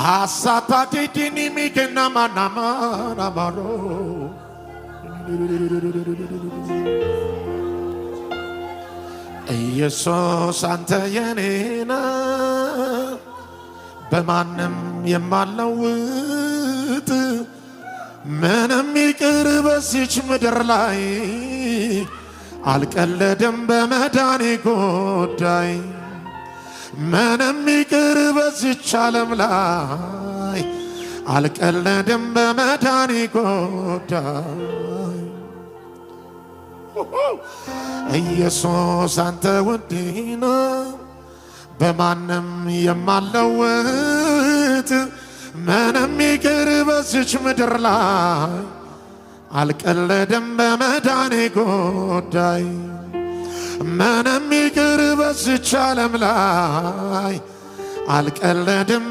አሳታቲቲኒ ሚከና ማናማራባሮ ኢየሱስ አንተ የኔ ነህ በማንም የማልለውጥ ምንም ይቅር በዚች ምድር ላይ አልቀለድም በመዳኔ ጉዳይ ምንም ይቅር በዚች ዓለም ላይ አልቀለድም በመዳኔ ጉዳይ ኢየሱስ አንተ ውዴ ነህ በማንም የማልለውጥ ምንም ይቅር በዚች ምድር ላይ አልቀለድም በመዳኔ ጉዳይ ምንም ይቅር በዚች ዓለም ላይ አልቀለድም